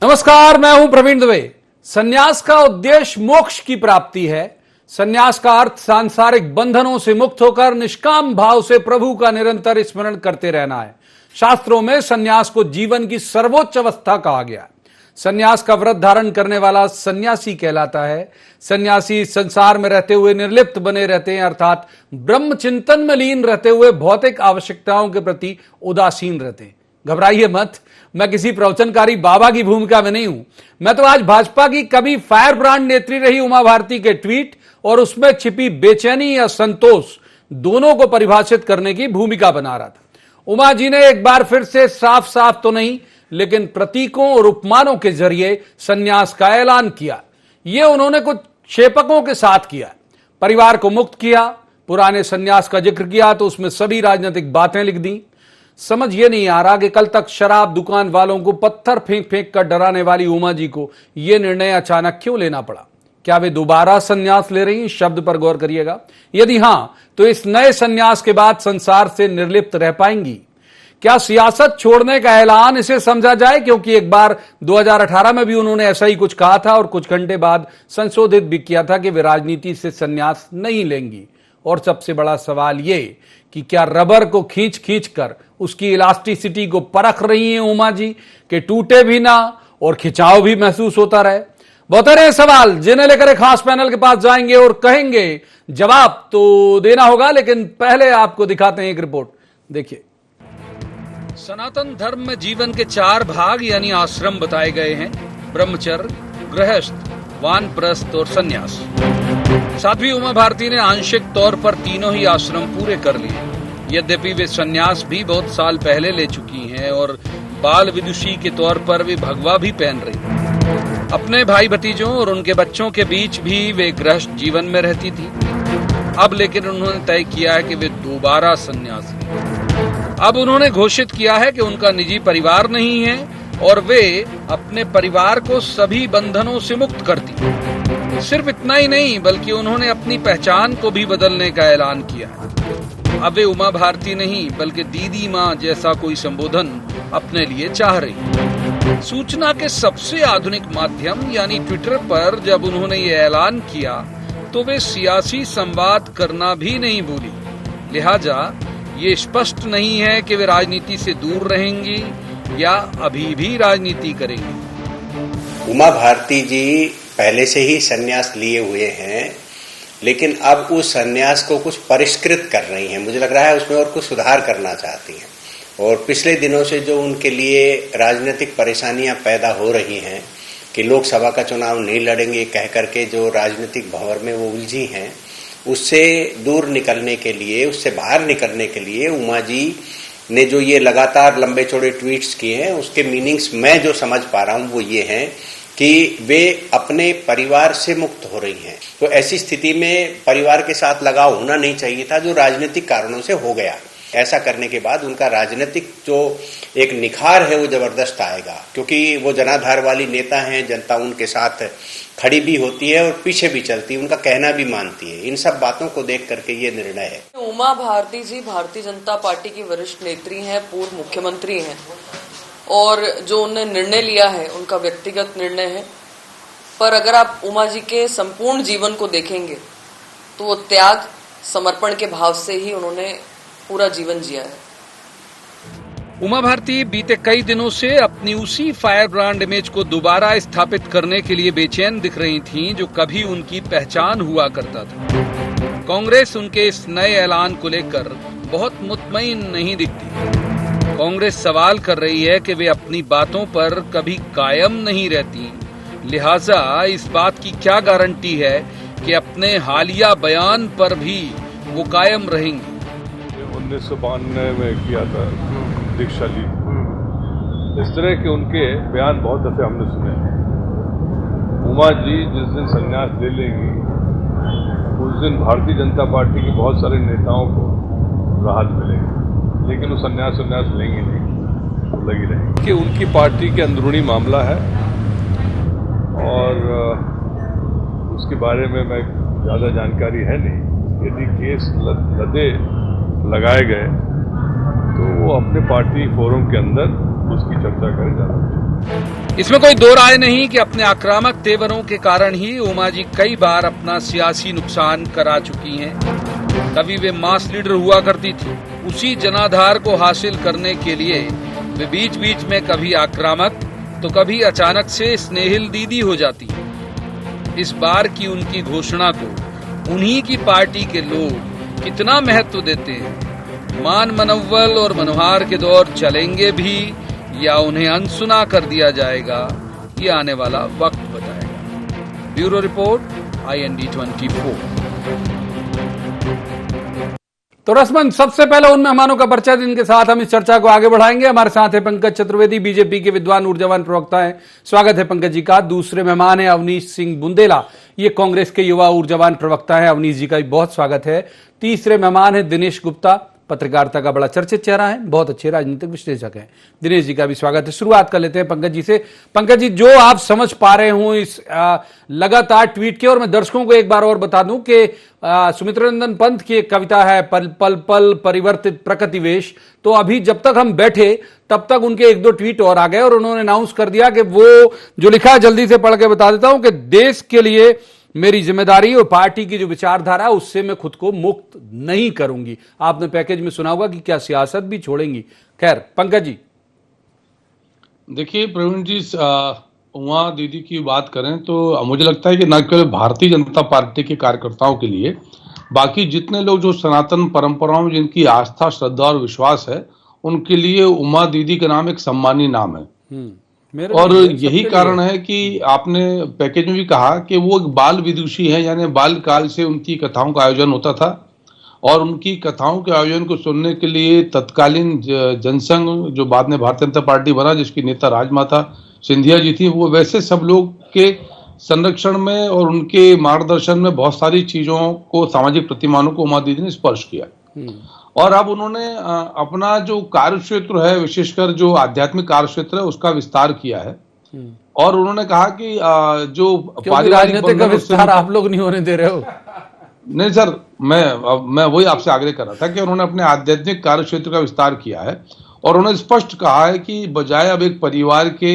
नमस्कार, मैं हूं प्रवीण दुबे। संन्यास का उद्देश्य मोक्ष की प्राप्ति है। संन्यास का अर्थ सांसारिक बंधनों से मुक्त होकर निष्काम भाव से प्रभु का निरंतर स्मरण करते रहना है। शास्त्रों में संन्यास को जीवन की सर्वोच्च अवस्था कहा गया है। संन्यास का व्रत धारण करने वाला सन्यासी कहलाता है। सन्यासी संसार में रहते हुए निर्लिप्त बने रहते हैं, अर्थात ब्रह्म चिंतन में लीन रहते हुए भौतिक आवश्यकताओं के प्रति उदासीन रहते हैं। घबराइए मत, मैं किसी प्रवचनकारी बाबा की भूमिका में नहीं हूं। मैं तो आज भाजपा की कभी फायर ब्रांड नेत्री रही उमा भारती के ट्वीट और उसमें छिपी बेचैनी या संतोष दोनों को परिभाषित करने की भूमिका बना रहा था। उमा जी ने एक बार फिर से साफ साफ तो नहीं लेकिन प्रतीकों और उपमानों के जरिए संन्यास का ऐलान किया। यह उन्होंने कुछ क्षेपकों के साथ किया। परिवार को मुक्त किया, पुराने संन्यास का जिक्र किया तो उसमें सभी राजनीतिक बातें लिख दी। समझ ये नहीं आ रहा कि कल तक शराब दुकान वालों को पत्थर फेंक फेंक कर डराने वाली उमा जी को यह निर्णय अचानक क्यों लेना पड़ा। क्या वे दोबारा संन्यास ले रही? शब्द पर गौर करिएगा। यदि हां, तो इस नए संन्यास के बाद संसार से निर्लिप्त रह पाएंगी? क्या सियासत छोड़ने का ऐलान इसे समझा जाए? क्योंकि एक बार 2018 में भी उन्होंने ऐसा ही कुछ कहा था और कुछ घंटे बाद संशोधित भी किया था कि वे राजनीति से संन्यास नहीं लेंगी। और सबसे बड़ा सवाल यह कि क्या रबर को खींच खींच कर उसकी इलास्टिसिटी को परख रही हैं उमा जी कि टूटे भी ना और खिंचाव भी महसूस होता रहे? बहुत सारे सवाल जिन्हें लेकर एक खास पैनल के पास जाएंगे और कहेंगे जवाब तो देना होगा, लेकिन पहले आपको दिखाते हैं एक रिपोर्ट। देखिए, सनातन धर्म में जीवन के 4 भाग यानी आश्रम बताए गए हैं: ब्रह्मचर्य, गृहस्थ, वानप्रस्थ और संन्यास। साध्वी उमा भारती ने आंशिक तौर पर तीनों ही आश्रम पूरे कर लिए। यद्यपि वे संन्यास भी बहुत साल पहले ले चुकी हैं और बाल विदुषी के तौर पर वे भगवा भी पहन रही। अपने भाई भतीजों और उनके बच्चों के बीच भी वे गृहस्थ जीवन में रहती थी। अब लेकिन उन्होंने तय किया है कि वे दोबारा संन्यास लें। अब उन्होंने घोषित किया है कि उनका निजी परिवार नहीं है और वे अपने परिवार को सभी बंधनों से मुक्त करती। सिर्फ इतना ही नहीं बल्कि उन्होंने अपनी पहचान को भी बदलने का ऐलान किया है। अब वे उमा भारती नहीं बल्कि दीदी माँ जैसा कोई संबोधन अपने लिए चाह रही। सूचना के सबसे आधुनिक माध्यम यानी ट्विटर पर जब उन्होंने ये ऐलान किया तो वे सियासी संवाद करना भी नहीं भूली। लिहाजा ये स्पष्ट नहीं है कि वे राजनीति से दूर रहेंगी या अभी भी राजनीति करेंगी। उमा भारती जी पहले से ही संन्यास लिए हुए हैं, लेकिन अब उस संन्यास को कुछ परिष्कृत कर रही हैं। मुझे लग रहा है उसमें और कुछ सुधार करना चाहती हैं। और पिछले दिनों से जो उनके लिए राजनीतिक परेशानियां पैदा हो रही हैं कि लोकसभा का चुनाव नहीं लड़ेंगे कह करके जो राजनीतिक भंवर में वो उलझी हैं, उससे दूर निकलने के लिए, उससे बाहर निकलने के लिए उमा जी ने जो ये लगातार लंबे चौड़े ट्वीट्स किए हैं, उसके मीनिंग्स मैं जो समझ पा रहा हूं वो ये हैं कि वे अपने परिवार से मुक्त हो रही हैं। तो ऐसी स्थिति में परिवार के साथ लगाव होना नहीं चाहिए था, जो राजनीतिक कारणों से हो गया। ऐसा करने के बाद उनका राजनीतिक जो एक निखार है वो जबरदस्त आएगा, क्योंकि वो जनाधार वाली नेता हैं। जनता उनके साथ खड़ी भी होती है और पीछे भी चलती है, उनका कहना भी मानती है। इन सब बातों को देख करके ये निर्णय है। उमा भारती जी भारतीय जनता पार्टी की वरिष्ठ नेत्री हैं, पूर्व मुख्यमंत्री हैं और जो उन्होंने निर्णय लिया है उनका व्यक्तिगत निर्णय है। पर अगर आप उमा जी के संपूर्ण जीवन को देखेंगे तो वो त्याग, समर्पण के भाव से ही उन्होंने पूरा जीवन जिया है। उमा भारती बीते कई दिनों से अपनी उसी फायर ब्रांड इमेज को दोबारा स्थापित करने के लिए बेचैन दिख रही थीं, जो कभी उनकी पहचान हुआ करता था। कांग्रेस उनके इस नए ऐलान को लेकर बहुत मुतमईन नहीं दिखती। कांग्रेस सवाल कर रही है कि वे अपनी बातों पर कभी कायम नहीं रहती। लिहाजा इस बात की क्या गारंटी है कि अपने हालिया बयान पर भी वो कायम रहेंगी। 1992 में किया था दीक्षा ली, इस तरह के उनके बयान बहुत दफे हमने सुने। उमा जी जिस दिन संन्यास ले लेंगी उस दिन भारतीय जनता पार्टी के बहुत सारे नेताओं को राहत मिलेगी, लेकिन वो संन्यास लेंगे नहीं, लगी रहेंगे। कि उनकी पार्टी के अंदरूनी मामला है और उसके बारे में मैं ज़्यादा जानकारी है नहीं। यदि केस लगाए गए तो वो अपने पार्टी फोरम के अंदर उसकी चर्चा करें ज़्यादा। इसमें कोई दो राय नहीं कि अपने आक्रामक तेवरों के कारण ही उमा जी कई बार अपना सियासी नुकसान करा चुकी हैं। कभी वे मास लीडर हुआ करती थी, उसी जनाधार को हासिल करने के लिए वे बीच बीच में कभी आक्रामक तो कभी अचानक से स्नेहिल दीदी हो जाती है। इस बार की उनकी घोषणा को उन्हीं की पार्टी के लोग कितना महत्व देते हैं, मान मनव्वल और मनोहार के दौर चलेंगे भी या उन्हें अनसुना कर दिया जाएगा, ये आने वाला वक्त बताएगा। Bureau report, IND 24। तो रस्मन, सबसे पहले उन मेहमानों का परिचय जिनके साथ हम इस चर्चा को आगे बढ़ाएंगे। हमारे साथ है पंकज चतुर्वेदी, बीजेपी के विद्वान ऊर्जावान प्रवक्ता हैं। स्वागत है पंकज जी का। दूसरे मेहमान है अवनीश सिंह बुंदेला, ये कांग्रेस के युवा ऊर्जावान प्रवक्ता है। अवनीश जी का भी बहुत स्वागत है। तीसरे मेहमान है दिनेश गुप्ता, पत्रकारिता का बड़ा चर्चित चेहरा है, बहुत अच्छे राजनीतिक विश्लेषक हैं। दिनेश जी का भी स्वागत है। शुरुआत कर लेते हैं पंकज जी से। पंकज जी, जो आप समझ पा रहे हो इस लगातार ट्वीट के, और मैं दर्शकों को एक बार और बता दूं कि सुमित्रानंदन पंत की एक कविता है, पल पल पल परिवर्तित प्रकृतिवेश। तो अभी जब तक हम बैठे तब तक उनके एक दो ट्वीट और आ गए और उन्होंने अनाउंस कर दिया कि वो जो लिखा है जल्दी से पढ़ के बता देता हूं कि देश के लिए मेरी जिम्मेदारी और पार्टी की जो विचारधारा उससे मैं खुद को मुक्त नहीं करूंगी। आपने पैकेज में सुना होगा कि क्या सियासत भी छोड़ेंगी। खैर पंकज जी। देखिए प्रवीण जी, उमा दीदी की बात करें तो मुझे लगता है कि न केवल भारतीय जनता पार्टी के कार्यकर्ताओं के लिए, बाकी जितने लोग जो सनातन परंपराओं में जिनकी आस्था, श्रद्धा और विश्वास है, उनके लिए उमा दीदी का नाम एक सम्मानीय नाम है। और यही कारण है कि आपने पैकेज में भी कहा कि वो एक बाल विदुषी है, यानी बाल काल से उनकी कथाओं का आयोजन होता था और उनकी कथाओं के आयोजन को सुनने के लिए तत्कालीन जनसंघ, जो बाद में भारतीय जनता पार्टी बना, जिसकी नेता राजमाता सिंधिया जी थी, वो वैसे सब लोग के संरक्षण में और उनके मार्गदर्शन में बहुत सारी चीजों को, सामाजिक प्रतिमानों को उमा दीदी ने स्पर्श किया। और अब उन्होंने अपना जो कार्य क्षेत्र है, विशेषकर जो आध्यात्मिक कार्य क्षेत्र है, उसका विस्तार किया है। और उन्होंने कहा कि जो पारिवारिक का विस्तार आप लोग नहीं होने दे रहे हो। नहीं सर, मैं वही आपसे आग्रह कर रहा था कि उन्होंने अपने आध्यात्मिक कार्य क्षेत्र का विस्तार किया है और उन्होंने स्पष्ट कहा है कि बजाय अब एक परिवार के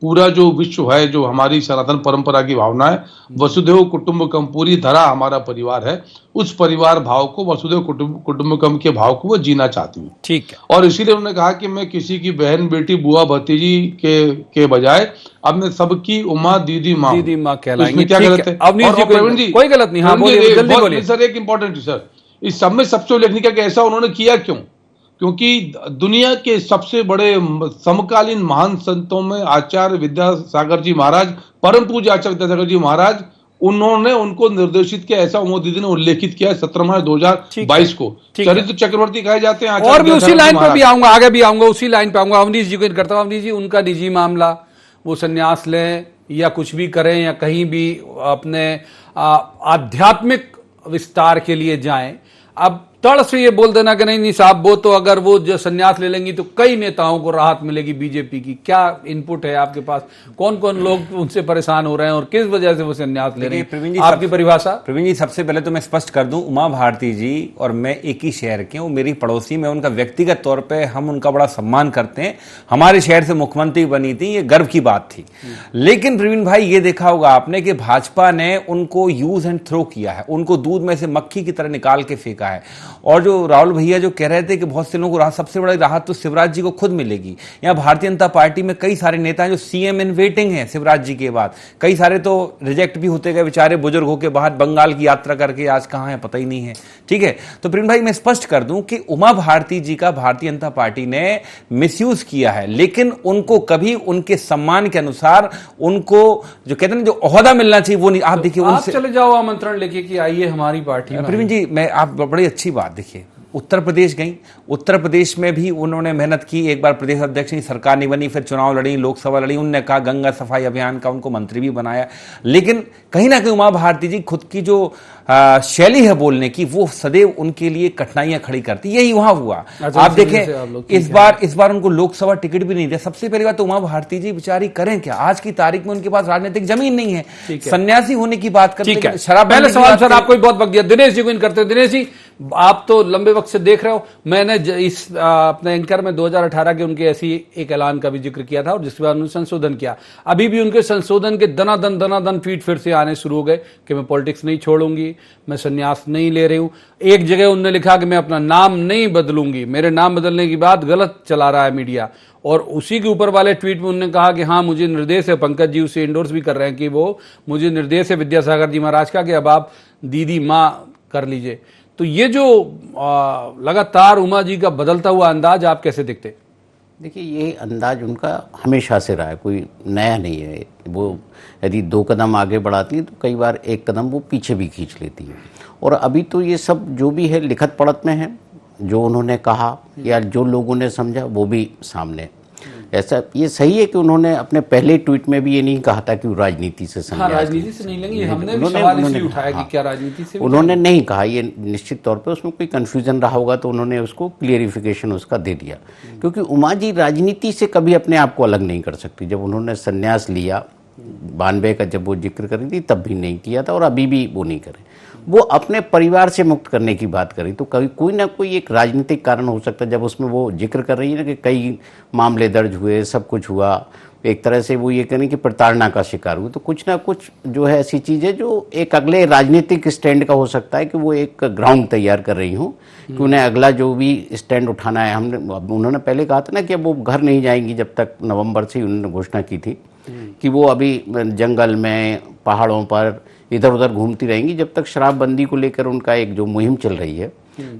पूरा जो विश्व है, जो हमारी सनातन परंपरा की भावना है, वसुधैव कुटुंबकम, पूरी धरा हमारा परिवार है, उस परिवार भाव को, वसुधैव कुटुंबकम के भाव को वो जीना चाहती हूँ। ठीक है। और इसीलिए उन्होंने कहा कि मैं किसी की बहन, बेटी, बुआ, भतीजी के बजाय अब मैं सबकी उमा दीदी माँ कहलाएंगे। क्या गलत है? प्रवीण जी, कोई गलत नहीं। हाँ, बोलिए सर। एक इंपॉर्टेंट सर, इस सब में सबसे उल्लेखनीय कि ऐसा उन्होंने किया क्यों? क्योंकि दुनिया के सबसे बड़े समकालीन महान संतों में आचार्य विद्यासागर जी महाराज, परम पूज्य आचार्य विद्यासागर जी महाराज, उन्होंने उनको निर्देशित किया, ऐसा उमा दीदी ने उल्लेखित किया 17 मार्च 2022 को। चरित्र चक्रवर्ती कहे जाते हैं। और भी उसी लाइन पे भी आऊंगा, आगे भी आऊंगा, उसी लाइन पे आऊंगा। अवनीश जी को करता हूं। अवनीश जी, उनका निजी मामला, वो संन्यास लें या कुछ भी करें या कहीं भी अपने आध्यात्मिक विस्तार के लिए जाएं, अब तड़ से ये बोल देना कि नहीं साहब, वो तो अगर वो जो संन्यास ले लेंगी तो कई नेताओं को राहत मिलेगी बीजेपी की। क्या इनपुट है आपके पास? कौन कौन लोग उनसे परेशान हो रहे हैं और किस वजह से वो संन्यास ले रहे हैं? आपकी परिभाषा। प्रवीण जी, सबसे पहले तो मैं स्पष्ट कर दूं, उमा भारती जी और मैं एक ही शहर के, वो मेरी पड़ोसी, मैं उनका व्यक्तिगत तौर पर हम उनका बड़ा सम्मान करते हैं। हमारे शहर से मुख्यमंत्री बनी थी, ये गर्व की बात थी। लेकिन प्रवीण भाई, ये देखा होगा आपने कि भाजपा ने उनको यूज एंड थ्रो किया है, उनको दूध में से मक्खी की तरह निकाल के फेंका है। और जो राहुल भैया जो कह रहे थे कि बहुत से लोगों को राहत, सबसे बड़ी राहत तो शिवराज जी को खुद मिलेगी। यहाँ भारतीय जनता पार्टी में कई सारे नेता हैं जो सीएम इन वेटिंग हैं शिवराज जी के बाद। कई सारे तो रिजेक्ट भी होते गए बेचारे, बुजुर्ग होकर बाहर बंगाल की यात्रा करके आज कहाँ है पता ही नहीं है। ठीक है, तो प्रिंस भाई मैं स्पष्ट कर दूं कि उमा भारती जी का भारतीय जनता पार्टी ने मिसयूज किया है, लेकिन उनको कभी उनके सम्मान के अनुसार उनको जो कहते हैं जो ओहदा मिलना चाहिए वो नहीं। आप देखिए, उनसे चले जाओ आमंत्रण लेके कि आइए हमारी पार्टी में। प्रवीण जी, मैं आप बड़ी अच्छी बात देखिए, उत्तर प्रदेश गई, उत्तर प्रदेश में भी उन्होंने मेहनत की। एक बार प्रदेश अध्यक्ष की सरकार नहीं बनी, फिर चुनाव लड़ी, लोकसभा लड़ी, उन्होंने कहा गंगा सफाई अभियान का उनको मंत्री भी बनाया। लेकिन कहीं ना कहीं उमा भारती जी खुद की जो शैली है बोलने की, वो सदैव उनके लिए कठिनाइयां खड़ी करती। यही वहां हुआ। आप देखें इस बार उनको लोकसभा टिकट भी नहीं दिया। सबसे पहली बात तो उमा भारती जी बेचारी करें क्या? आज की तारीख में उनके पास राजनीतिक जमीन नहीं है, सन्यासी होने की बात करते हैं। शराब पहले सवाल सर आपको बहुत वक्त दिया, दिनेश जी को इन करते हैं। दिनेश जी, आप तो लंबे वक्त से देख रहे हो, मैंने इस अपने एंकर में 2018 के उनके ऐसी एक ऐलान का भी जिक्र किया था और जिसके बाद उन्होंने संशोधन किया। अभी भी उनके संशोधन के दनादन ट्वीट फिर से आने शुरू हो गए कि मैं पॉलिटिक्स नहीं छोड़ूंगी, मैं संन्यास नहीं ले रही हूं। एक जगह उन्होंने लिखा कि मैं अपना नाम नहीं बदलूंगी, मेरे नाम बदलने की बात गलत चला रहा है मीडिया। और उसी के ऊपर वाले ट्वीट में उन्होंने कहा कि हाँ मुझे निर्देश है, पंकज जी उसे इंडोर्स भी कर रहे हैं कि वो मुझे निर्देश है विद्यासागर जी महाराज का कि अब आप दीदी माँ कर लीजिए। तो ये जो लगातार उमा जी का बदलता हुआ अंदाज आप कैसे देखते? देखिए, ये अंदाज उनका हमेशा से रहा है, कोई नया नहीं है। वो यदि 2 कदम आगे बढ़ाती हैं तो कई बार 1 कदम वो पीछे भी खींच लेती हैं। और अभी तो ये सब जो भी है लिखत पढ़त में है, जो उन्होंने कहा या जो लोगों ने समझा वो भी सामने। ऐसा ये सही है कि उन्होंने अपने पहले ट्वीट में भी ये नहीं कहा था कि वो राजनीति से संन्यास राजनीति से नहीं लेंगे। हमने भी सवाल इसलिए उठाया कि क्या राजनीति से उन्होंने नहीं कहा। ये निश्चित तौर पे उसमें कोई कंफ्यूजन रहा होगा तो उन्होंने उसको क्लियरिफिकेशन उसका दे दिया, क्योंकि उमा जी राजनीति से कभी अपने आप को अलग नहीं कर सकती। जब उन्होंने संन्यास लिया 92 का जब वो जिक्र करी थी तब भी नहीं किया था और अभी भी वो नहीं करे। वो अपने परिवार से मुक्त करने की बात करी तो कभी कोई ना कोई एक राजनीतिक कारण हो सकता है। जब उसमें वो जिक्र कर रही है ना कि कई मामले दर्ज हुए, सब कुछ हुआ, एक तरह से वो ये करें कि प्रताड़ना का शिकार हुए, तो कुछ ना कुछ जो है ऐसी चीज़ है जो एक अगले राजनीतिक स्टैंड का हो सकता है कि वो एक ग्राउंड तैयार कर रही हूँ कि उन्हें अगला जो भी स्टैंड उठाना है। उन्होंने पहले कहा था ना कि अब वो घर नहीं जाएंगी, जब तक नवंबर से उन्होंने घोषणा की थी कि वो अभी जंगल में पहाड़ों पर इधर उधर घूमती रहेंगी जब तक शराबबंदी को लेकर उनका एक जो मुहिम चल रही है।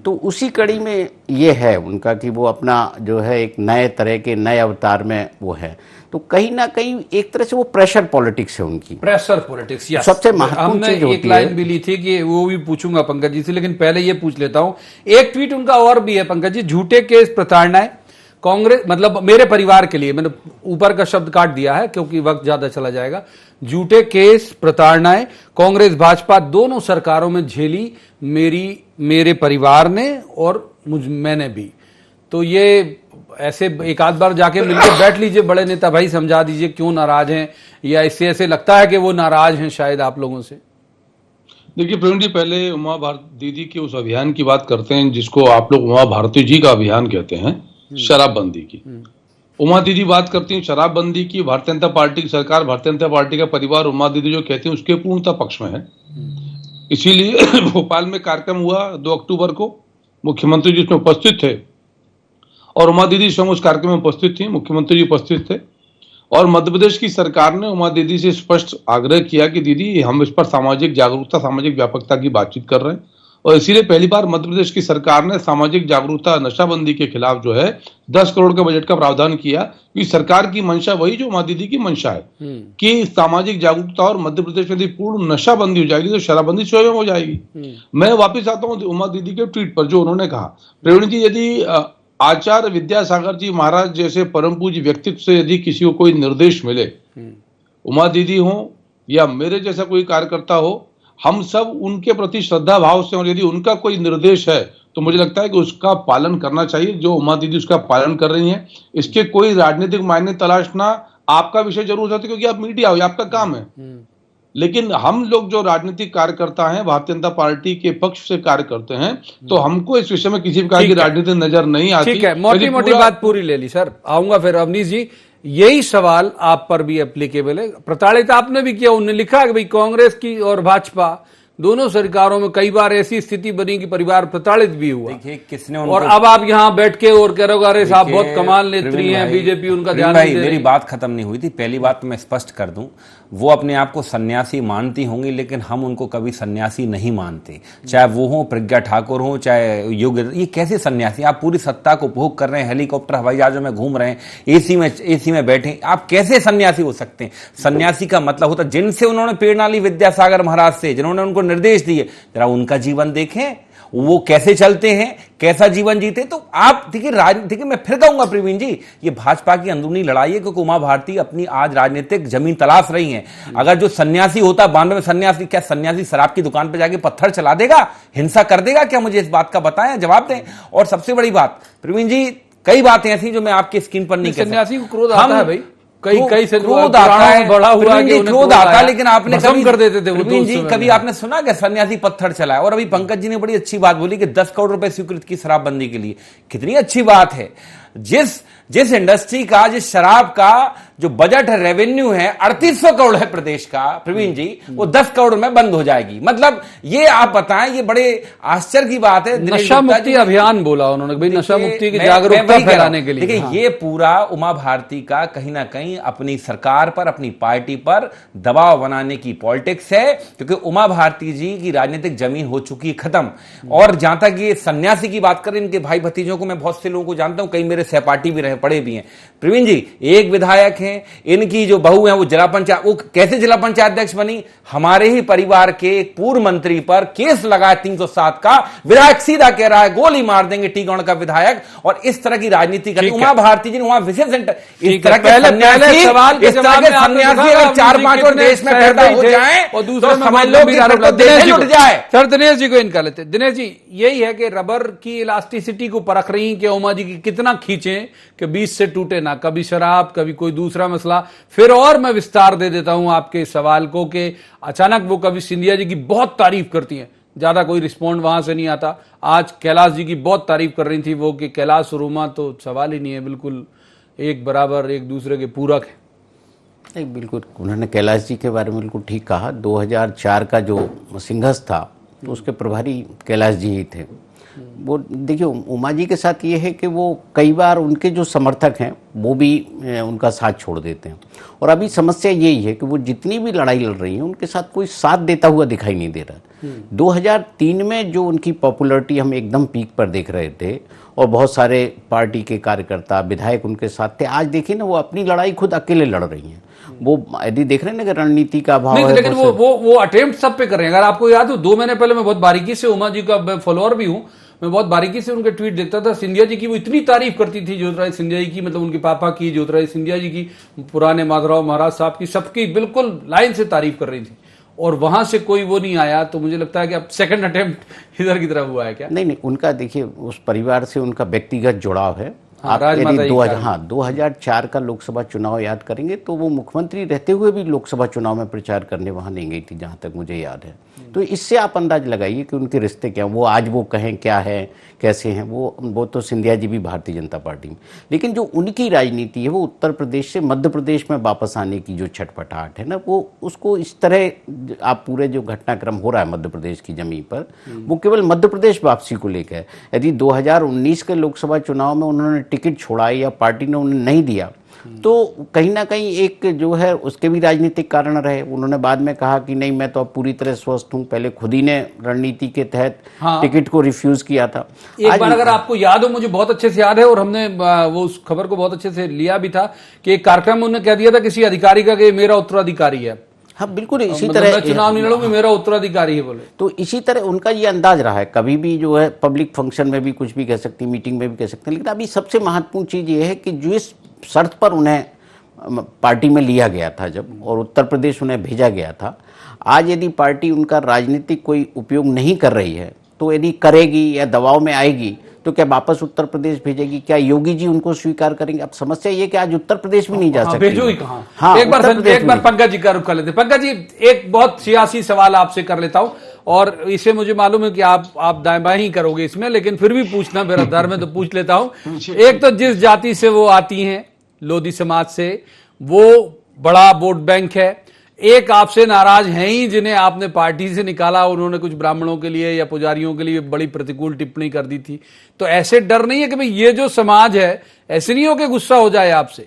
तो उसी कड़ी में ये है उनका कि वो अपना जो है एक नए तरह के नए अवतार में वो है। तो कहीं ना कहीं एक तरह से वो प्रेशर पॉलिटिक्स है उनकी, प्रेशर पॉलिटिक्स। सबसे महत्वपूर्ण चीज होती है। एक लाइन भी ली थी कि वो भी पूछूंगा पंकज जी से, लेकिन पहले ये पूछ लेता हूं। एक ट्वीट उनका और भी है पंकज जी, झूठे केस प्रताड़नाएं कांग्रेस, मतलब मेरे परिवार के लिए, मैंने ऊपर का शब्द काट दिया है क्योंकि वक्त ज्यादा चला जाएगा। झूठे केस प्रताड़नाएं कांग्रेस भाजपा दोनों सरकारों में झेली मेरे परिवार ने और मैंने भी। तो ये ऐसे एक आध बार जाके मिलकर बैठ लीजिए, बड़े नेता भाई समझा दीजिए क्यों नाराज हैं, या इससे ऐसे लगता है कि वो नाराज हैं शायद आप लोगों से। देखिए प्रवीण जी, पहले उमा भारती दीदी के उस अभियान की बात करते हैं जिसको आप लोग उमा भारती जी का अभियान कहते हैं, शराबबंदी की। उमा दीदी बात करती हैं शराबबंदी की, भारतीय जनता पार्टी की सरकार, भारतीय जनता पार्टी का परिवार उमा दीदी जो कहती हैं उसके पूर्णतः पक्ष में है। इसीलिए भोपाल में कार्यक्रम हुआ 2 अक्टूबर को, मुख्यमंत्री जी उसमें उपस्थित थे और उमा दीदी स्वयं उस कार्यक्रम में उपस्थित थी, मुख्यमंत्री जी उपस्थित थे। और मध्य प्रदेश की सरकार ने उमा दीदी से स्पष्ट आग्रह किया कि दीदी हम इस पर सामाजिक जागरूकता, सामाजिक व्यापकता की बातचीत कर रहे हैं। और इसीलिए पहली बार मध्य प्रदेश की सरकार ने सामाजिक जागरूकता, नशाबंदी के खिलाफ जो है 10 करोड़ के बजट का प्रावधान किया। कि सरकार की मंशा वही जो उमा दीदी की मंशा है कि सामाजिक जागरूकता, और मध्य प्रदेश में यदि पूर्ण नशाबंदी हो जाएगी तो शराबबंदी स्वयं हो जाएगी। मैं वापिस आता हूँ उमा दीदी के ट्वीट पर, जो उन्होंने कहा, प्रवीण जी, यदि आचार्य विद्यासागर जी महाराज जैसे परम पूज्य व्यक्तित्व से यदि किसी को कोई निर्देश मिले, उमा दीदी हो या मेरे जैसा कोई कार्यकर्ता हो, हम सब उनके प्रति श्रद्धा भाव से, और यदि उनका कोई निर्देश है तो मुझे लगता है कि उसका पालन करना चाहिए। जो उमा दीदी उसका पालन कर रही हैं, इसके कोई राजनीतिक मायने तलाशना आपका विषय जरूर होता है क्योंकि आप मीडिया हो, आपका काम है। लेकिन हम लोग जो राजनीतिक कार्यकर्ता हैं, भारतीय जनता पार्टी के पक्ष से कार्य करते हैं, तो हमको इस विषय में किसी प्रकार की राजनीति नजर नहीं आती। ठीक है, मोटी मोटी बात पूरी ले ली सर, आऊंगा फिर। अवनीश जी, यही सवाल आप पर भी एप्लीकेबल है। प्रताड़ित आपने भी किया, उन्होंने लिखा कि भाई कांग्रेस की और भाजपा दोनों सरकारों में कई बार ऐसी स्थिति बनी कि परिवार प्रताड़ित भी हुआ। किसने और अब आप यहाँ बैठ के और कह रहे हो अरे साहब बहुत कमाल नेत्री हैं, बीजेपी उनका ध्यान नहीं दे रही। मेरी बात खत्म नहीं हुई थी। पहली बात तो मैं स्पष्ट कर दूं, वो अपने आप को सन्यासी मानती होंगी, लेकिन हम उनको कभी सन्यासी नहीं मानते। चाहे वो हो प्रज्ञा ठाकुर हो, चाहे योगी, ये कैसे सन्यासी? आप पूरी सत्ता को उपभोग कर रहे हैं, हेलीकॉप्टर हवाई जहाजों में घूम रहे हैं, एसी में बैठे, आप कैसे सन्यासी हो सकते हैं? सन्यासी का मतलब होता, जिनसे उन्होंने प्रेरणा ली विद्यासागर महाराज से, जिन्होंने उनको निर्देश दिए, जरा उनका जीवन देखें। वो कैसे चलते हैं, कैसा जीवन जीते। तो आप देखिए मैं फिर कहूंगा प्रवीण जी, ये भाजपा की अंदरूनी लड़ाई है, क्योंकि उमा भारती अपनी आज राजनीतिक जमीन तलाश रही हैं। अगर जो सन्यासी होता 92 में सन्यासी, क्या सन्यासी शराब की दुकान पर जाके पत्थर चला देगा, हिंसा कर देगा क्या? मुझे इस बात का बताएं, जवाब दें। और सबसे बड़ी बात प्रवीण जी, कई बातें ऐसी जो मैं आपकी स्क्रीन पर नहीं कह सकता। सन्यासी को क्रोध आता है भाई, कई से क्रोध आता है, बड़ा हुआ कि क्रोध आता है, लेकिन आपने कभी कर देते थे वो जी, कभी आपने सुना कि सन्यासी पत्थर चलाए? और अभी पंकज जी ने बड़ी अच्छी बात बोली कि 10 करोड़ रुपए स्वीकृत की शराबबंदी के लिए। कितनी अच्छी बात है। जिस इंडस्ट्री का, जिस शराब का जो बजट है, रेवेन्यू है 3800 करोड़ है प्रदेश का प्रवीण जी, वो 10 करोड़ में बंद हो जाएगी। मतलब ये आप बताएं, ये बड़े आश्चर्य की बात है। नशा मुक्ति अभियान बोला उन्होंने, भाई नशा मुक्ति की जागरूकता फैलाने के लिए। देखिए ये पूरा उमा भारती का कहीं ना कहीं अपनी सरकार पर, अपनी पार्टी पर दबाव बनाने की पॉलिटिक्स है, क्योंकि उमा भारती जी की राजनीतिक जमीन हो चुकी है खत्म। और जहां तक ये सन्यासी की बात करें, इनके भाई भतीजों को मैं बहुत से लोगों को जानता हूं, कई मेरे सहपाठी भी रहे पड़े भी हैं प्रवीण जी। एक विधायक हैं, इनकी जो बहू है वो जिला पंचायत, वो कैसे जिला पंचायत अध्यक्ष बनी? हमारे ही परिवार के एक पूर्व मंत्री पर केस लगाया 307 का, विधायक सीधा कह रहा है गोली मार देंगे टीगौड़ का विधायक। और इस तरह की राजनीति कर उमा भारती जी ने वहां विशेष सेंटर, इस तरह के सन्यासी, इस तरह के सन्यासी अगर 4-5 और देश में पैदा हो जाए और दूसरे समझ लो कि देश लुट जाए। सर दिनेश जी को इनका लेते। दिनेश जी, यही है कि रबर की इलास्टिसिटी को परख रही है कि उमा जी की कितना खींचे कि बीच से टूटे ना, कभी शराब, कभी कोई दूसरा मसला। फिर और मैं विस्तार दे देता हूं आपके सवाल को कि अचानक वो कभी सिंधिया जी की बहुत तारीफ करती हैं, ज्यादा कोई रिस्पॉन्ड वहां से नहीं आता। आज कैलाश जी की बहुत तारीफ कर रही थी वो, कि कैलाश और उमा तो सवाल ही नहीं है, बिल्कुल एक बराबर, एक दूसरे के पूरक है। नहीं, बिल्कुल उन्होंने कैलाश जी के बारे में बिल्कुल ठीक कहा। 2004 का जो सिंघस था तो उसके प्रभारी कैलाश जी ही थे। वो देखिए उमा जी के साथ ये है कि वो कई बार उनके जो समर्थक हैं वो भी उनका साथ छोड़ देते हैं। और अभी समस्या यही है कि वो जितनी भी लड़ाई लड़ रही हैं उनके साथ कोई साथ देता हुआ दिखाई नहीं दे रहा। 2003 में जो उनकी पॉपुलैरिटी हम एकदम पीक पर देख रहे थे और बहुत सारे पार्टी के कार्यकर्ता, विधायक उनके साथ थे, आज देखिए ना वो अपनी लड़ाई खुद अकेले लड़ रही हैं। वो यदि देख रहे हैं ना कि रणनीति का अभाव है, लेकिन वो अटेम्प्ट सब पे कर रहे हैं। अगर आपको याद हो 2 महीने पहले मैं बहुत बारीकी से, उमा जी का फॉलोअर भी हूं, मैं बहुत बारीकी से उनके ट्वीट देखता था। सिंधिया जी की वो इतनी तारीफ करती थी, ज्योतिरादित्य सिंधिया जी की, मतलब उनके पापा की, ज्योतिरादित्य सिंधिया जी की, पुराने माधवराव महाराज साहब की, सबकी बिल्कुल लाइन से तारीफ कर रही थी। और वहां से कोई वो नहीं आया। तो मुझे लगता है कि अब सेकंड अटेम्प्ट इधर की तरफ हुआ है क्या? नहीं, उनका देखिए उस परिवार से उनका व्यक्तिगत जुड़ाव है। हाँ, आप यदि 2004 का लोकसभा चुनाव याद करेंगे तो वो मुख्यमंत्री रहते हुए भी लोकसभा चुनाव में प्रचार करने वहां नहीं गई थी, जहां तक मुझे याद है। तो इससे आप अंदाज लगाइए कि उनके रिश्ते क्या, वो आज वो कहें क्या है, कैसे हैं। वो तो सिंधिया जी भी भारतीय जनता पार्टी में, लेकिन जो उनकी राजनीति है वो उत्तर प्रदेश से मध्य प्रदेश में वापस आने की जो छटपटाहट है ना, वो उसको इस तरह आप पूरे जो घटनाक्रम हो रहा है मध्य प्रदेश की जमीन पर, वो केवल मध्य प्रदेश वापसी को लेकर। यदि 2019 के लोकसभा चुनाव में उन्होंने टिकट छोड़ा या पार्टी ने उन्हें नहीं दिया तो कहीं ना कहीं एक जो है उसके भी राजनीतिक कारण रहे। उन्होंने बाद में कहा कि नहीं, मैं तो अब पूरी तरह स्वस्थ हूं। पहले खुद ही ने रणनीति के तहत टिकट को रिफ्यूज किया था। एक बार अगर आपको याद हो, मुझे बहुत अच्छे से याद है और हमने वो उस खबर को बहुत अच्छे से लिया भी था कि एक कार्यक्रम में उन्होंने कह दिया था किसी अधिकारी का कि मेरा उत्तराधिकारी है। हाँ बिल्कुल, इसी तरह चुनाव नहीं लड़ूंगा, मेरा उत्तराधिकारी है बोले। तो इसी तरह उनका ये अंदाज रहा है। कभी भी जो है पब्लिक फंक्शन में भी कुछ भी कह सकती, मीटिंग में भी कह सकते हैं। लेकिन अभी सबसे महत्वपूर्ण चीज ये है कि जिस शर्त पर उन्हें पार्टी में लिया गया था जब, और उत्तर प्रदेश उन्हें भेजा गया था, आज यदि पार्टी उनका राजनीतिक कोई उपयोग नहीं कर रही है तो यदि करेगी या दबाव में आएगी तो क्या वापस उत्तर प्रदेश भेजेगी? क्या योगी जी उनको स्वीकार करेंगे? अब समस्या ये कि आज उत्तर प्रदेश भी नहीं जा सकते। भेजो ही कहां? हाँ, एक बार पंकज जी का रुख कर लेते। पंकज जी, एक बहुत सियासी सवाल आपसे कर लेता हूं और इसे मुझे मालूम है कि आप दाएं बाएं ही करोगे इसमें, लेकिन फिर भी पूछना मेरा धर्म है तो पूछ लेता हूं। एक तो जिस जाति से वो आती हैं, लोधी समाज से, वो बड़ा वोट बैंक है। एक आपसे नाराज हैं ही जिन्हें आपने पार्टी से निकाला, उन्होंने कुछ ब्राह्मणों के लिए या पुजारियों के लिए बड़ी प्रतिकूल टिप्पणी कर दी थी। तो ऐसे डर नहीं है कि भाई ये जो समाज है ऐसे नहीं हो कि गुस्सा हो जाए आपसे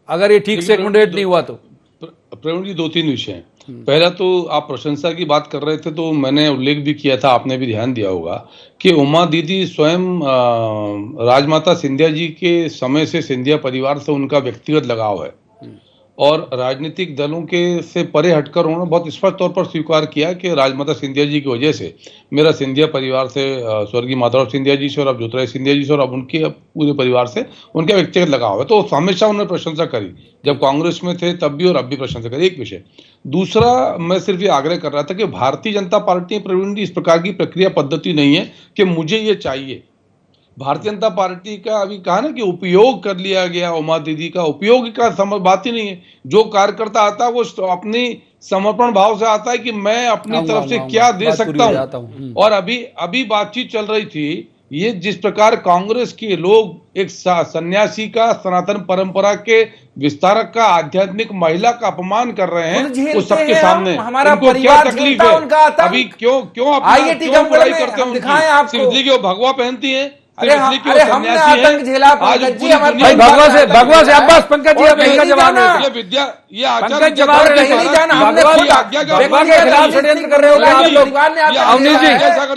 अगर ये ठीक से एकोमोडेट नहीं हुआ? तो प्रवीण जी 2-3 विषय हैं। पहला तो आप प्रशंसा की बात कर रहे थे तो मैंने उल्लेख भी किया था, आपने भी ध्यान दिया होगा कि उमा दीदी स्वयं राजमाता सिंधिया जी के समय से सिंधिया परिवार से उनका व्यक्तिगत लगाव है। और राजनीतिक दलों के से परे हटकर उन्होंने बहुत स्पष्ट तौर पर स्वीकार किया कि राजमाता सिंधिया जी की वजह से, मेरा सिंधिया परिवार से, स्वर्गीय माधवराव सिंधिया जी से और अब ज्योतिरादित्य सिंधिया जी से और अब उनके पूरे परिवार से उनका व्यक्तिगत लगाव है। तो हमेशा उन्होंने प्रशंसा करी, जब कांग्रेस में थे तब भी और अब भी प्रशंसा करी। एक विषय। दूसरा, मैं सिर्फ ये आग्रह कर रहा था कि भारतीय जनता पार्टी प्रवीण जी इस प्रकार की प्रक्रिया पद्धति नहीं है कि मुझे ये चाहिए। भारतीय जनता पार्टी का अभी कहा ना कि उपयोग कर लिया गया, उमा दीदी का उपयोग का बात ही नहीं है। जो कार्यकर्ता आता है वो अपनी समर्पण भाव से आता है कि मैं अपनी तरफ से क्या दे सकता हूं। और अभी बातचीत चल रही थी, ये जिस प्रकार कांग्रेस के लोग एक सन्यासी का, सनातन परंपरा के विस्तारक का, आध्यात्मिक महिला का अपमान कर रहे हैं वो सबके सामने, हमारा उनको क्या तकलीफ है? अभी क्यों लड़ाई करते हैं उनकी? सिर्फ इसलिए कि वो भगवा पहनती है, अरे हमने आतंक झेला पंकज जी, भाई भगवा से अब्बास, पंकज जी अब इनका जवाब ये विद्या, ये आचार पंकज जवाब नहीं जाना, हमने भगवा के खिलाफ षड्यंत्र कर रहे हो आप लोग। अवनीश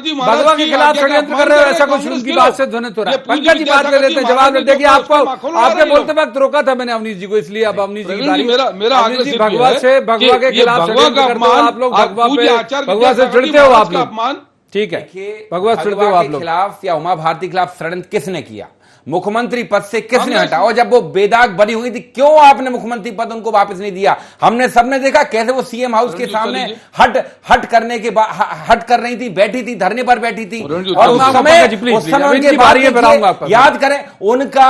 जी भगवा के खिलाफ षड्यंत्र कर रहे हो, ऐसा कुछ उनकी बात से ध्वनित हो रहा है। पंकज जी बात कर लेते हैं, जवाब देते। देखिए आपको आपके बोलते वक्त रोका था मैंने अवनीश जी को, इसलिए अब अवनीश जी भगवा के खिलाफ षड्यंत्र करते हो आप लोग, भगवा से चिढ़ते हो आप लोग। ठीक है, भगवत के खिलाफ या उमा भारती के खिलाफ षड्यंत्र किसने किया? मुख्यमंत्री पद से किसने हटा? और जब वो बेदाग बनी हुई थी, क्यों आपने मुख्यमंत्री पद उनको वापस नहीं दिया? हमने सबने देखा कैसे वो सीएम हाउस के सामने हट कर रही थी, बैठी थी, धरने पर बैठी थी। और उस समय उनके बारे में याद करें, उनका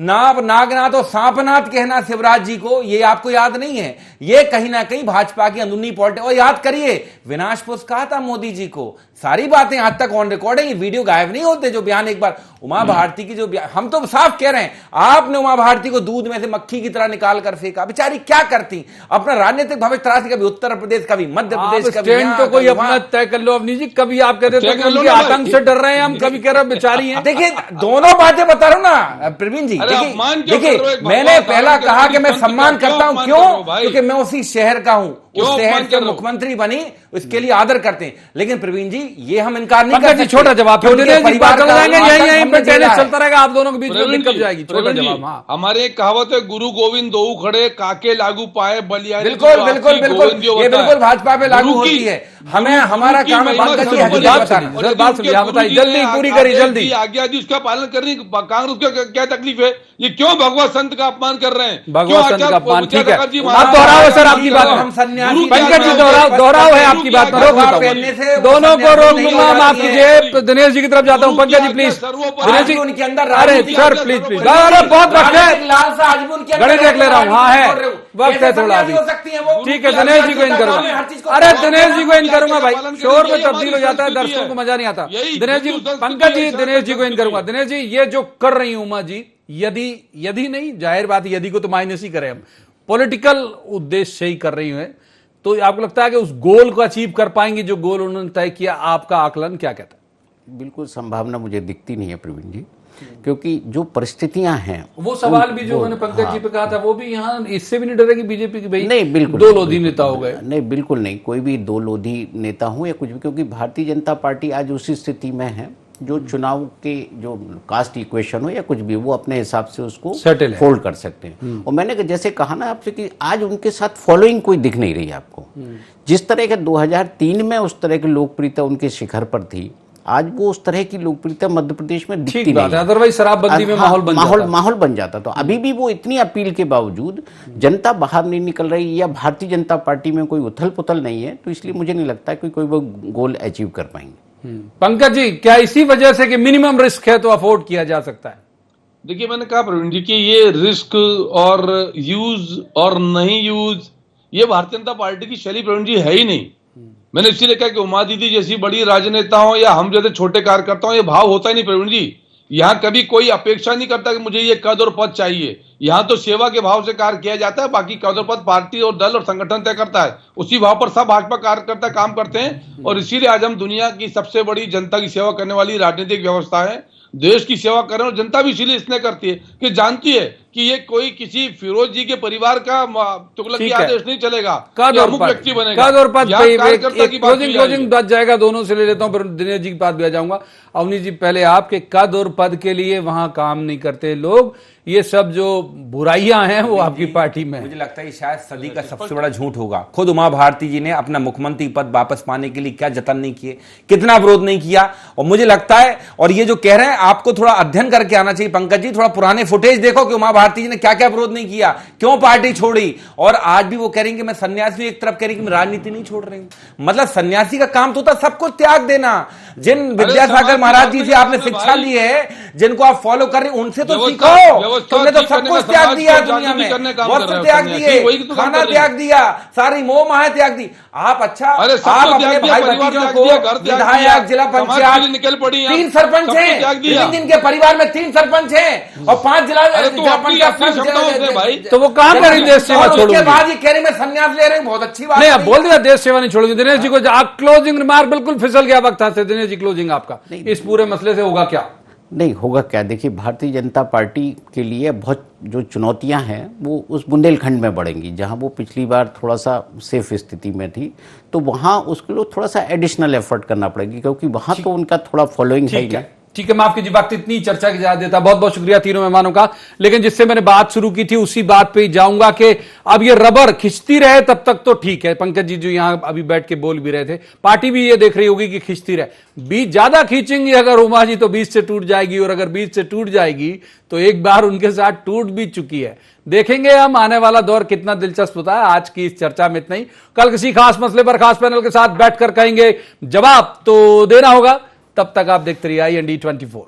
नागनाथ और सांपनाथ कहना शिवराज जी को, ये आपको याद नहीं है? ये कहीं ना कहीं भाजपा की अंदरूनी पॉलिटिक्स। और याद करिए, विनाश पुष्प कहा था मोदी जी को, सारी बातें आज तक ऑन रिकॉर्ड है, ये वीडियो गायब नहीं होते जो बयान एक बार उमा भारती की जो हम तो साफ कह रहे हैं, आपने उमा भारती को दूध में से मक्खी की तरह निकाल कर फेंका। बेचारी क्या करती, अपना राजनीतिक भविष्य तराश, कभी उत्तर प्रदेश, कभी मध्य प्रदेश, कभी तो कोई अपना तय कर लो। अवनीश जी कभी आप कहते थे आतंक से डर रहे हैं हम, कभी कह रहे बेचारी हैं। देखिए दोनों बातें बता रहा हूं ना प्रवीण जी। देखिए मैंने पहला कहा कि मैं सम्मान करता हूं, क्यों? क्योंकि मैं उसी शहर का हूं, उस शहर के मुख्यमंत्री बनी, उसके लिए आदर करते हैं। लेकिन प्रवीण जी ये हम इनकार नहीं कर सकते। छोटा जवाब चलता रहेगा, आप दोनों के बीच में दिक्कत जाएगी। छोटा जवाब, हमारे एक कहावत है, गुरु गोविंद दो खड़े, काके लागू पाए बलिया। बिल्कुल, ये बिल्कुल भाजपा पे लागू होती है। हमें हमारा काम है बात बताइए, जल्दी पूरी करिए, जल्दी आज्ञा दी, उसका पालन करने। कांग्रेस को क्या तकलीफ है? ये क्यों भगवा संत का अपमान कर रहे हैं? भगवा संत का अपमान, ठीक है, आप दोहराओ सर आपकी बात। हम पंकज जी दोहराओ है आपकी बात, दोनों को रोक लूंगा। माफ कीजिए, दिनेश जी की तरफ जाता हूँ। पंकज जी प्लीज, दिनेश जी उनके अंदर, अरे सर प्लीज प्लीज, बहुत वक्त है, घड़ी देख ले रहा हूँ। हाँ है, वक्त है थोड़ा अभी, ठीक है। दिनेश जी को इन करूंगा, अरे दिनेश जी को इन करूंगा भाई, शोर में तब्दील हो जाता है, दर्शकों को मजा नहीं आता। दिनेश जी, पंकज जी दिनेश जी को इन करूंगा। दिनेश जी ये जो कर रही हूं उमा जी, यदि नहीं, जाहिर बात यदि को तो माइनस ही करें हम, पॉलिटिकल उद्देश्य से ही कर रही है, तो आपको लगता है कि उस गोल को अचीव कर पाएंगे जो गोल उन्होंने तय किया? आपका आकलन क्या कहता है? बिल्कुल संभावना मुझे दिखती नहीं है प्रवीण जी, क्योंकि जो परिस्थितियां हैं, वो सवाल भी जो मैंने पंकज जी पे कहा था, वो भी यहाँ इससे भी नहीं डरेगी बीजेपी की भाई नहीं, बिल्कुल दो लोधी नेता हो गए? नहीं, बिल्कुल नहीं, कोई भी दो लोधी नेता हो या कुछ भी, क्योंकि भारतीय जनता पार्टी आज उसी स्थिति में है जो चुनाव के जो कास्ट इक्वेशन हो या कुछ भी, वो अपने हिसाब से उसको फोल्ड कर सकते हैं। और मैंने जैसे कहा ना आपसे कि आज उनके साथ फॉलोइंग कोई दिख नहीं रही आपको। जिस तरह के 2003 में उस तरह की लोकप्रियता उनके शिखर पर थी, आज वो उस तरह की लोकप्रियता मध्य प्रदेश में दिखती नहीं। अदरवाइज शराबबंदी में माहौल बन जाता। तो अभी भी वो इतनी अपील के बावजूद जनता बाहर नहीं निकल रही, या भारतीय जनता पार्टी में कोई उथल पुथल नहीं है, तो इसलिए मुझे नहीं लगता कि कोई वो गोल अचीव कर पाएंगे। पंकज जी, क्या इसी वजह से कि मिनिमम रिस्क है तो अफोर्ड किया जा सकता है? देखिए मैंने कहा प्रवीण जी कि ये रिस्क और यूज और नहीं यूज, ये भारतीय जनता पार्टी की शैली प्रवीण जी है ही नहीं। मैंने इसीलिए कहा कि उमा दीदी जैसी बड़ी राजनेता हो या हम जैसे छोटे कार्यकर्ता हो, ये भाव होता ही नहीं प्रवीण जी। यहाँ कभी कोई अपेक्षा नहीं करता कि मुझे ये कद और पद चाहिए। यहाँ तो सेवा के भाव से कार्य किया जाता है, बाकी कद और पद पार्टी और दल और संगठन तय करता है। उसी भाव पर सब भाजपा कार्यकर्ता काम करते हैं, और इसीलिए आज हम दुनिया की सबसे बड़ी जनता की सेवा करने वाली राजनीतिक व्यवस्था है। देश की सेवा कर रहे हैं, और जनता भी इसीलिए इसलिए करती है कि जानती है कि ये कोई किसी फिरोज जी के परिवार का तुगलकी ठीक है। आदेश नहीं चलेगा, कद कि और अमुक पद, व्यक्ति बनेगा। कद और पद यहाँ पे कार्यकर्ता की बात की जा रही है। बच जाएगा, दोनों से ले लेता हूं, फिर दिनेश जी के पास भी आ जाऊंगा। अवनी जी, पहले आपके कद और पद के लिए वहां काम नहीं करते लोग, ये सब जो बुराइयां हैं वो आपकी पार्टी में है। मुझे लगता है कि शायद सदी का सबसे बड़ा झूठ होगा। खुद उमा भारती जी ने अपना मुख्यमंत्री पद वापस पाने के लिए क्या जतन नहीं किए, कितना विरोध नहीं किया। और मुझे लगता है, और ये जो कह रहे हैं, आपको थोड़ा अध्ययन करके आना चाहिए पंकज जी, थोड़ा पुराने फुटेज देखो कि उमा भारती जी ने क्या क्या विरोध नहीं किया, क्यों पार्टी छोड़ी। और आज भी वो कह रही कि मैं सन्यासी, एक तरफ कह रही कि मैं राजनीति नहीं छोड़ रही हूं। मतलब सन्यासी का काम तो होता सब कुछ त्याग देना। जिन विद्यासागर महाराज जी से आपने शिक्षा ली है, जिनको आप फॉलो कर रहे हैं, उनसे तो सीखो। तुमने तो सब कुछ त्याग दिया दुनिया में, वस्त्र त्याग दिए, खाना त्याग दिया, सारी मोह माया त्याग दी। आप अच्छा, आप अपने भाई भतीजों को विधायक, जिला पंचायत, निकल पड़ी, 3 सरपंच हैं, लेकिन जिनके परिवार में 3 सरपंच हैं और 5 जिला तो वो कहां पर देश सेवा छोड़ोगे? उसके बाद ये कह रहे मैं संन्यास ले रहे हैं, बहुत अच्छी बात नहीं, आप बोल दिया देश सेवा नहीं छोड़ोगे। दिनेश जी को क्लोजिंग रिमार्क, बिल्कुल फिसल गया वक्त हाथ से। दिनेश जी, क्लोजिंग आपका इस पूरे मसले से होगा क्या? नहीं होगा क्या, देखिए भारतीय जनता पार्टी के लिए बहुत जो चुनौतियां हैं वो उस बुंदेलखंड में बढ़ेंगी। जहां वो पिछली बार थोड़ा सा सेफ स्थिति में थी, तो वहां उसके लिए थोड़ा सा एडिशनल एफर्ट करना पड़ेगी, क्योंकि वहां तो उनका थोड़ा फॉलोइंग है ही। ठीक है, मैं आपकी जी वक्त इतनी चर्चा की इजाजत देता। बहुत बहुत शुक्रिया तीनों मेहमानों का। लेकिन जिससे मैंने बात शुरू की थी उसी बात पे ही जाऊंगा कि अब ये रबर खिंचती रहे तब तक तो ठीक है। पंकज जी जो यहां अभी बैठ के बोल भी रहे थे, पार्टी भी ये देख रही होगी कि खिंचती रहे। बीच ज्यादा खींचेंगी अगर उमा जी तो बीच से टूट जाएगी, और अगर बीच से टूट जाएगी तो एक बार उनके साथ टूट भी चुकी है। देखेंगे हम आने वाला दौर कितना दिलचस्प होता है। आज की इस चर्चा में इतना ही। कल किसी खास मसले पर खास पैनल के साथ बैठकर कहेंगे, जवाब तो देना होगा। तब तक आप देखते रहिए IND24।